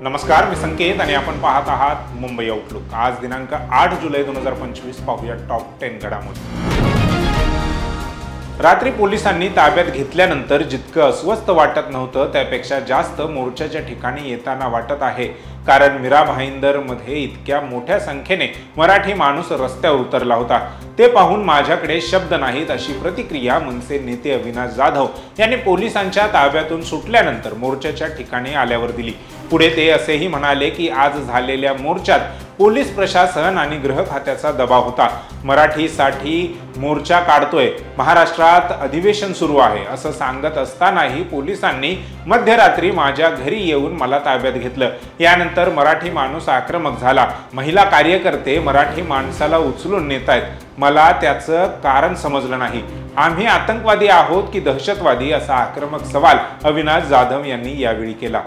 नमस्कार, मी संकेत आणि आपण पाहत आहात मुंबई आउटलुक। आज दिनांक 8 जुलै 2025 पाहूया टॉप 10 घडामोडी। रात्री पोलिसांनी ताब्यात घेतल्यानंतर जितकं अस्वस्थ वाटत नव्हतं त्यापेक्षा जास्त मोर्चाच्या ठिकाणी येताना वाटत आहे। कारण मीरा भाईंदर मध्ये इतक्या मोठ्या संख्येने मराठी माणूस रस्त्यावर उतरला होता ते पाहून माझ्याकडे शब्द नाहीत, अशी प्रतिक्रिया मनसे नेते अविनाश जाधव यांनी पोलिसांच्या ताब्यातून सुटल्यानंतर मोर्चाच्या ठिकाणी आल्यावर दिली। पुढे ते असेही म्हणाले की आज झालेल्या मोर्चात पोलीस प्रशासन आणि गृह खात्याचा दबाव होता। मराठीसाठी मोर्चा काढतोय, महाराष्ट्रात अधिवेशन सुरू आहे असं सांगत असतानाही पोलिसांनी मध्यरात्री माझ्या घरी येऊन मला ताब्यात घेतलं। यानंतर मराठी माणूस आक्रमक झाला। महिला कार्यकर्ते मराठी माणसाला उचलून नेतायत। मला त्याचं कारण समजलं नाही। आम्ही आतंकवादी आहोत की दहशतवादी असा आक्रमक सवाल अविनाश जाधव यांनी यावेळी केला।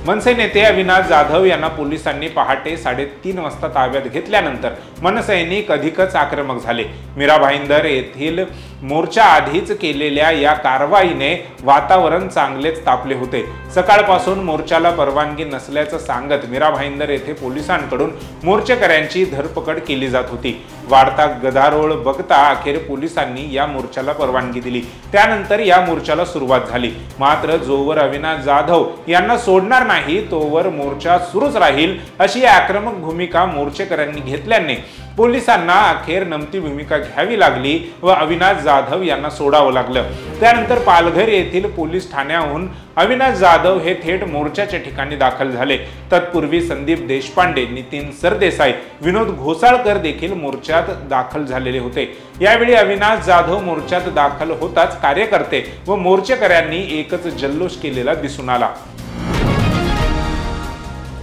मनसे नेते अविनाश जाधव यांना पोलिसांनी पहाटे 3:30 वाजता ताब्यात घेतल्यानंतर मनसैनिक अधिकच आक्रमक झाले। मीरा भाईंदर येथील मोर्चा आधीच केलेल्या या कारवाईने वातावरण चांगलेच तापले होते। सकाळपासून मोर्चाला परवानगी नसल्याचं सांगत मीरा भाईंदर येथे पोलिसांकडून मोर्चेकऱ्यांची धरपकड केली जात होती। वाढता गदारोळ बघता अखेर पोलिसांनी या मोर्चाला परवानगी दिली। त्यानंतर या मोर्चाला सुरुवात झाली। मात्र जोवर अविनाश जाधव यांना सोडणार नाही तोवर मोर्चा सुरूच राहील अशी आक्रमक भूमिका मोर्चेकऱ्यांनी घेतल्याने पोलिसांना अखेर नमती भूमिका घ्यावी लागली व अविनाश जाधव यांना सोडावं लागलं। त्यानंतर पालघर येथील पोलीस ठाण्याहून अविनाश जाधव हे थेट मोर्चाच्या ठिकाणी दाखल झाले। तत्पूर्वी संदीप देशपांडे, नितीन सरदेसाई, विनोद घोसाळकर देखील मोर्चात दाखल झालेले होते। यावेळी अविनाश जाधव मोर्चात दाखल होताच कार्यकर्ते व मोर्चेकऱ्यांनी एकच जल्लोष केलेला दिसून आला।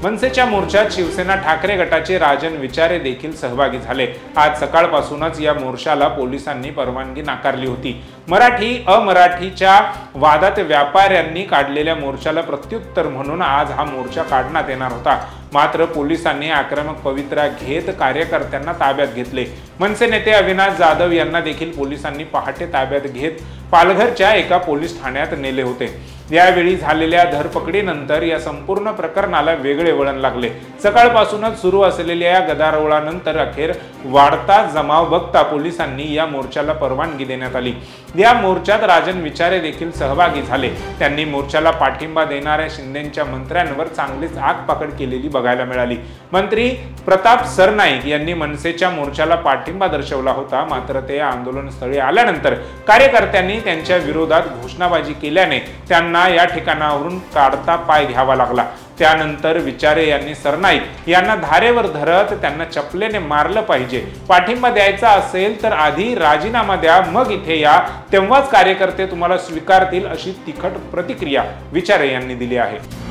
मनसेच्या मोर्चात शिवसेना ठाकरे गटाचे राजन विचारे देखील सहभागी झाले। आज सकाळपासूनच या मोर्चाला पोलिसांनी परवानगी नाकारली होती। मराठी अमराठीच्या वादात व्यापाऱ्यांनी काढलेल्या मोर्चाला प्रत्युत्तर म्हणून आज हा मोर्चा काढण्यात येणार होता। मात्र पोलिसांनी आक्रमक पवित्रा घेत कार्यकर्त्यांना ताब्यात घेतले। मनसे नेते अविनाश जाधव यांना देखील पोलिसांनी पहाटे ताब्यात घेत पालघरच्या एका पोलीस ठाण्यात नेले होते। यावेळी झालेल्या धरपकडीनंतर या संपूर्ण प्रकरणाला वेगळे वळण लागले। सकाळपासूनच सुरू असलेल्या या गदारोळानंतर अखेर वाढता जमाव बघता पोलिसांनी या मोर्चाला परवानगी देण्यात आली। या मोर्चात राजन विचारे देखील सहभागी झाले। त्यांनी मोर्चाला पाठिंबा देणाऱ्या शिंदेच्या मंत्र्यांवर चांगलीच आगपाखड केलेली बघायला मिळाली। मंत्री प्रताप सरनाईक यांनी मनसेच्या मोर्चाला पाठिंबा दर्शवला होता। मात्र ते आंदोलनस्थळी आल्यानंतर कार्यकर्त्यांनी त्यांच्या विरोधात घोषणाबाजी केल्याने त्यांना या ठिकाणावरून काढता पाय घ्यावा लागला। त्यानंतर विचारे यांनी सरनाईक यांना धारेवर धरत त्यांना चपलेने मारलं पाहिजे, पाठिंबा द्यायचा असेल तर आधी राजीनामा द्या, मग इथे या, तेव्हाच कार्यकर्ते तुम्हाला स्वीकारतील, अशी तिखट प्रतिक्रिया विचारे यांनी दिली आहे।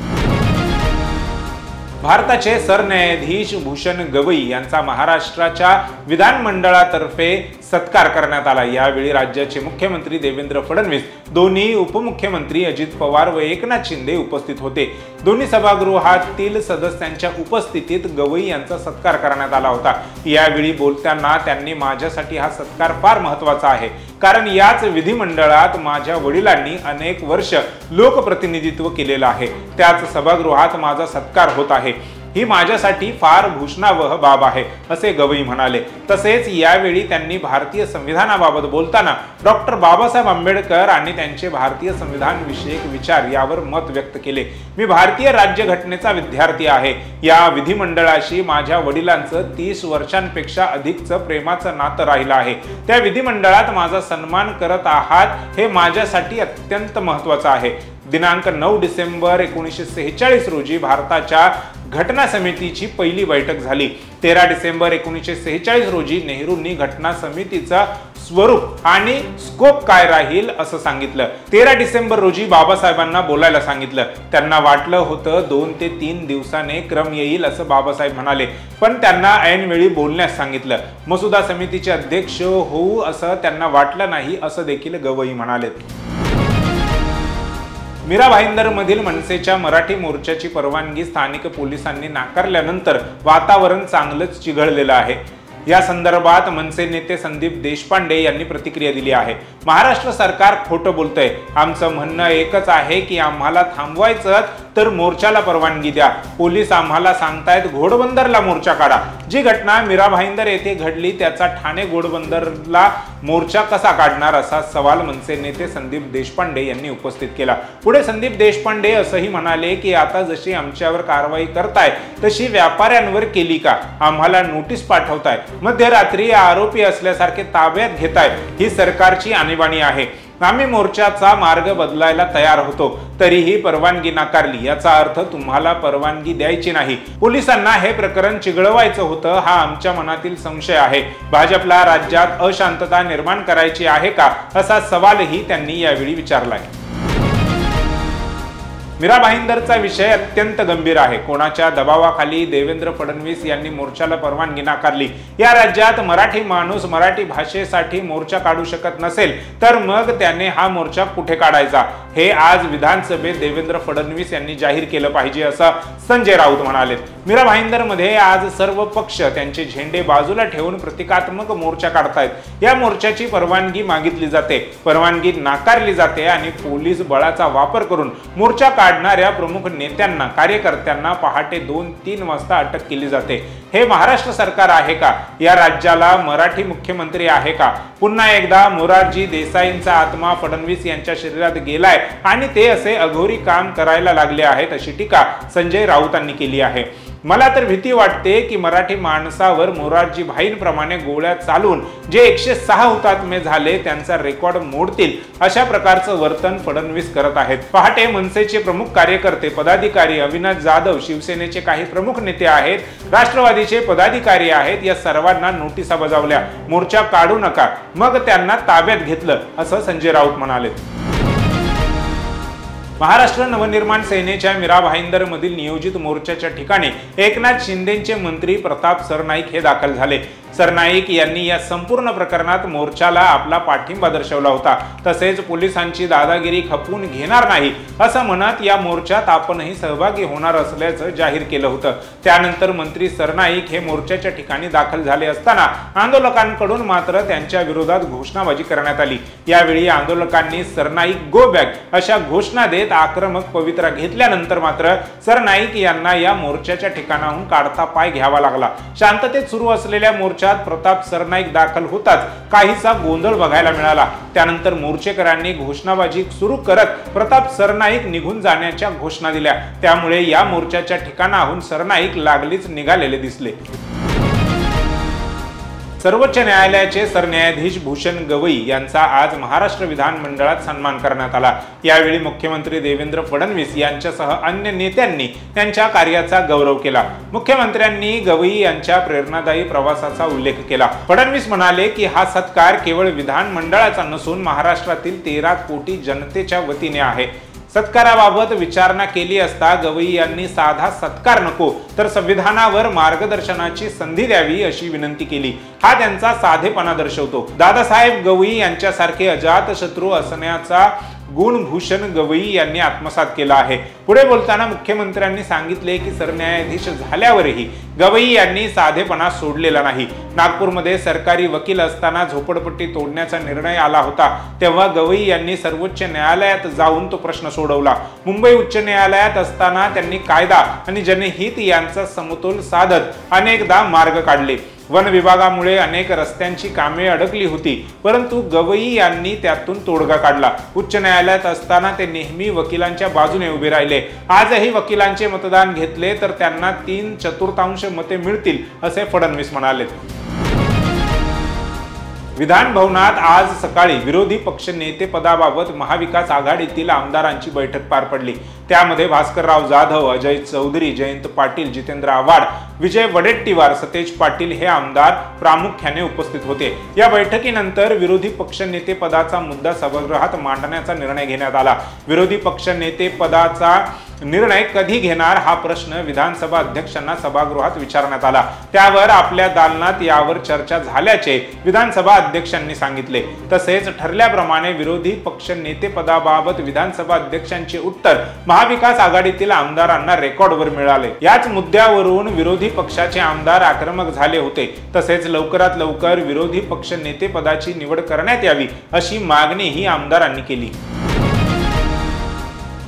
भारताचे सरन्यायाधीश भूषण गवई यांचा महाराष्ट्राच्या विधानमंडळातर्फे सत्कार करण्यात आला। यावेळी राज्याचे मुख्यमंत्री देवेंद्र फडणवीस, दोन्ही उपमुख्यमंत्री अजित पवार व एकनाथ शिंदे उपस्थित होते। दोन्ही सभागृहातील सदस्यांच्या उपस्थितीत गवई यांचा सत्कार करण्यात आला होता। यावेळी बोलताना त्यांनी माझ्यासाठी हा सत्कार फार महत्त्वाचा आहे, कारण याच विधिमंडळात माझ्या वडिलांनी अनेक वर्ष लोकप्रतिनिधित्व केलेलं आहे। त्याच सभागृहात माझा सत्कार होत आहे, ही माझ्यासाठी फार भूषणावह बाब आहे असे गवई म्हणाले। तसेच यावेळी त्यांनी भारतीय संविधानाबाबत बोलताना डॉक्टर बाबासाहेब आंबेडकर आणि त्यांचे भारतीय संविधान विषयक विचार यावर मत व्यक्त केले। मी भारतीय राज्यघटनेचा विद्यार्थी आहे। या विधिमंडळाशी माझ्या वडिलांचं 30 वर्षांपेक्षा अधिकचं प्रेमाचं नातं राहिलं आहे। त्या विधिमंडळात माझा सन्मान करत आहात हे माझ्यासाठी अत्यंत महत्त्वाचं आहे। दिनांक 9 डिसेंबर 1946 रोजी भारताच्या घटना समितीची पहिली बैठक झाली। 13 डिसेंबर 1946 रोजी नेहरूंनी घटना समितीचा स्वरूप आणि स्कोप काय राहील असं सांगितलं। 13 डिसेंबर रोजी बाबासाहेबांना बोलायला सांगितलं। त्यांना वाटलं होतं 2 ते 3 दिवसाने क्रम येईल असं बाबासाहेब म्हणाले, पण त्यांना ऐनवेळी बोलण्यास सांगितलं। मसुदा समितीचे अध्यक्ष होऊ असं त्यांना वाटलं नाही असं देखील गवई म्हणाले। मीरा भाईंदर मधील मनसेच्या मराठी मोर्चाची परवानगी स्थानिक पोलिसांनी नाकारल्यानंतर वातावरण चांगलंच चिघळलेलं आहे। या संदर्भात मनसे नेते संदीप देशपांडे यांनी प्रतिक्रिया दिली आहे। महाराष्ट्र सरकार खोटं बोलतंय, आमचं म्हणणं एकच आहे की आम्हाला थांबवायचं तर मोर्चाला परवानगी द्या। पोलीस आम्हाला सांगतायत घोडबंदरला मोर्चा काढा। जी घटना मीरा भाईंदर येथे घडली त्याचा ठाणे घोडबंदरला मोर्चा कसा काढणार असा सवाल मनसे नेते संदीप देशपांडे यांनी उपस्थित केला। पुढे संदीप देशपांडे असंही म्हणाले की आता जशी आमच्यावर कारवाई करताय तशी व्यापाऱ्यांवर केली का? आम्हाला नोटीस पाठवताय, मध्यरात्री आरोपी असल्यासारखे ताब्यात घेताय, ही सरकारची आणीबाणी आहे। आम्ही मोर्चाचा मार्ग बदलायला तयार होतो, तरीही परवानगी नाकारली, याचा अर्थ तुम्हाला परवानगी द्यायची नाही। पोलिसांना हे प्रकरण चिघळवायचं होतं, हा आमच्या मनातील संशय आहे। भाजपला राज्यात अशांतता निर्माण करायची आहे का, असा सवालही त्यांनी यावेळी विचारलाय। मीरा भाईंदरचा विषय अत्यंत गंभीर आहे। कोणाच्या दबावाखाली देवेंद्र फडणवीस यांनी मोर्चाला परवानगी नाकारली? या राज्यात मराठी माणूस मराठी भाषेसाठी मोर्चा काढू शकत नसेल तर मग त्याने हा मोर्चा कुठे काढायचा, हे आज विधानसभेत देवेंद्र फडणवीस यांनी जाहीर केलं पाहिजे, असं संजय राऊत म्हणाले। मीरा भाईंदर मध्ये आज सर्व पक्ष त्यांचे झेंडे बाजूला ठेवून प्रतिकात्मक मोर्चा काढतायत। या मोर्चाची परवानगी मागितली जाते, परवानगी नाकारली जाते आणि पोलीस बळाचा वापर करून मोर्चा काढणाऱ्या प्रमुख नेत्यांना कार्यकर्त्यांना पहाटे 2-3 वाजता अटक केली जाते। हे महाराष्ट्र सरकार आहे का? या राज्याला मराठी मुख्यमंत्री आहे का? पुन्हा एकदा मोरारजी देसाईंचा आत्मा फडणवीस यांच्या शरीरात गेलाय आणि ते असे अघोरी काम करायला लागले आहेत, अशी टीका संजय राऊतांनी केली आहे। मला तर भीती वाटते की मराठी माणसावर मोरारजी भाईंप्रमाणे गोळ्या चालून जे 106 हुतात्मे झाले त्यांचा रेकॉर्ड मोडतील अशा प्रकारचं वर्तन फडणवीस करत आहेत। पहाटे मनसेचे प्रमुख कार्यकर्ते पदाधिकारी अविनाश जाधव, शिवसेनेचे काही प्रमुख नेते आहेत, राष्ट्रवादीचे पदाधिकारी आहेत, या सर्वांना नोटिसा बजावल्या, मोर्चा काढू नका, मग त्यांना ताब्यात घेतलं, असं संजय राऊत म्हणाले। महाराष्ट्र नवनिर्माण सेनेच्या मीरा भाईंदर मधील नियोजित मोर्चाच्या ठिकाणी एकनाथ शिंदेचे मंत्री प्रताप सरनाईक हे दाखल झाले। सरनाईक यांनी या संपूर्ण प्रकरणात मोर्चाला आपला पाठिंबा दर्शवला होता, तसेच पोलिसांची दादागिरी खपवून घेणार नाही असं म्हणत या मोर्चात आपणही सहभागी होणार असल्याचं जाहीर केलं होतं। त्यानंतर मंत्री सरनाईक हे मोर्चाच्या ठिकाणी दाखल झाले असताना आंदोलकांकडून मात्र त्यांच्या विरोधात घोषणाबाजी करण्यात आली। यावेळी आंदोलकांनी सरनाईक गो बॅक अशा घोषणा देत आक्रमक पवित्रा घेतल्यानंतर मात्र सरनाईक यांना या मोर्चाच्या ठिकाणाहून काढता पाय घ्यावा लागला। शांततेत सुरू असलेल्या मोर्चात प्रताप सरनाईक दाखल होताच काहीसा गोंधळ बघायला मिळाला। त्यानंतर मोर्चेकरांनी घोषणाबाजी सुरू करत प्रताप सरनाईक निघून जाण्याच्या घोषणा दिल्या। त्यामुळे या मोर्चाच्या ठिकाणाहून सरनाईक लागलीच निघालेले दिसले। सर्वोच्च न्यायालयाचे सरन्यायाधीश भूषण गवई यांचा आज महाराष्ट्र विधानमंडळात सन्मान करण्यात आला। यावेळी मुख्यमंत्री देवेंद्र फडणवीस यांच्यासह अन्य नेत्यांनी त्यांच्या कार्याचा गौरव केला। मुख्यमंत्र्यांनी गवई यांच्या प्रेरणादायी प्रवासाचा उल्लेख केला। फडणवीस म्हणाले की हा सत्कार केवळ विधानमंडळाचा नसून महाराष्ट्रातील 13 कोटी जनतेच्या वतीने आहे। सत्काराबाबत विचारणा केली असता गवई यांनी साधा सत्कार नको तर संविधानावर मार्गदर्शनाची संधी द्यावी अशी विनंती केली। हा त्यांचा साधेपणा दर्शवतो। दादासाहेब गवई यांच्यासारखे अजातशत्रू असण्याचा गुण भूषण गवई यांनी आत्मसात केला आहे। पुढे बोलताना मुख्यमंत्र्यांनी सांगितले की सरन्यायाधीश झाल्यावरही गवई यांनी साधेपणा सोडलेला नाही। नागपूरमध्ये सरकारी वकील असताना झोपडपट्टी तोडण्याचा निर्णय आला होता, तेव्हा गवई यांनी सर्वोच्च न्यायालयात जाऊन तो प्रश्न सोडवला। मुंबई उच्च न्यायालयात असताना त्यांनी कायदा आणि जनहित यांचा समतोल साधत अनेकदा मार्ग काढले। वन विभागामुळे अनेक रस्त्यांची कामे अडकली होती, परंतु गवई यांनी त्यातून तोडगा काढला। उच्च न्यायालयात असताना ते नेहमी वकिलांच्या बाजूने उभे राहिले। आजही वकिलांचे मतदान घेतले तर त्यांना 3/4 मते मिळतील असे फडणवीस म्हणाले। विधान भवनात आज सकाळी विरोधी पक्ष नेते पदाबाबत महाविकास आघाडीतील आमदारांची बैठक पार पडली। त्यामध्ये भास्करराव जाधव, अजय चौधरी, जयंत पाटील, जितेंद्र आव्हाड, विजय वडेट्टीवार, सतेज पाटील हे आमदार प्रामुख्याने उपस्थित होते। या बैठकीनंतर विरोधी पक्ष नेते पदाचा मुद्दा सभागृहात मांडण्याचा निर्णय घेण्यात आला। विरोधी पक्ष नेते पदाचा निर्णय कधी घेणार हा प्रश्न विधानसभा अध्यक्षांना सभागृहात विचारण्यात आला। त्यावर आपल्या दालनात यावर चर्चा झाल्याचे विधानसभा अध्यक्षांनी सांगितले। तसेच ठरल्याप्रमाणे विरोधी पक्ष नेतेपदाबाबत विधानसभा अध्यक्षांचे उत्तर महाविकास आघाडीतील आमदारांना रेकॉर्डवर मिळाले। याच मुद्द्यावरून विरोधी पक्षाचे आमदार आक्रमक झाले होते। तसेच लवकरात लवकर विरोधी पक्ष नेतेपदाची निवड करण्यात यावी अशी मागणीही आमदारांनी केली।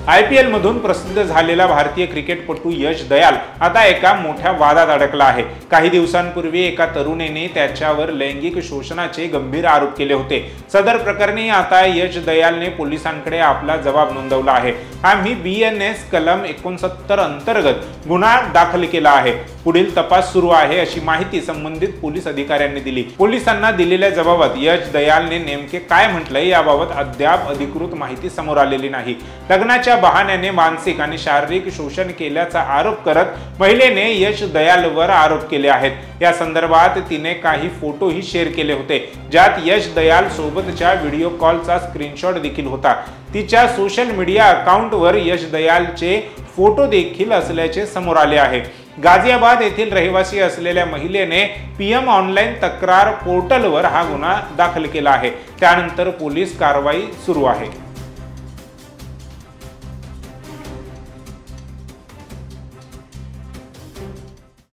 IPL मधून प्रसिद्ध झालेला भारतीय क्रिकेटपटू यश दयाल आता एका मोठ्या वादात अडकला आहे। काही दिवसांपूर्वी एका तरुणीने त्याच्यावर लैंगिक शोषणाचे गंभीर आरोप केले होते। सदर प्रकरणी आता यश दयालने पोलिसांकडे आपला जबाब नोंदवला आहे। आम्ही BNS कलम 69 अंतर्गत गुन्हा दाखल केला आहे। पुढील तपास सुरू आहे अशी माहिती संबंधित पोलीस अधिकाऱ्यांनी दिली। पोलिसांना दिलेल्या जबाबात यश दयालने नेमके काय म्हटलंय याबाबत अद्याप अधिकृत माहिती समोर आलेली नाही। लग्नाच्या बहाण्याने मानसिक आणि शारीरिक शोषण केल्याचा आरोप करत महिलेने यश दयालवर आरोप केले आहेत। या संदर्भात तिने काही फोटोही शेअर केले होते, ज्यात यश दयाल सोबतच्या व्हिडिओ कॉलचा स्क्रीनशॉट देखील होता। तिच्या सोशल मीडिया अकाउंटवर यश दयालचे फोटो देखील असल्याचे समोर आले आहे। गाझियाबाद येथील रहिवासी असलेल्या महिलेने PM ऑनलाईन तक्रार पोर्टलवर हा गुन्हा दाखल केला आहे। त्यानंतर पोलीस कारवाई सुरू आहे।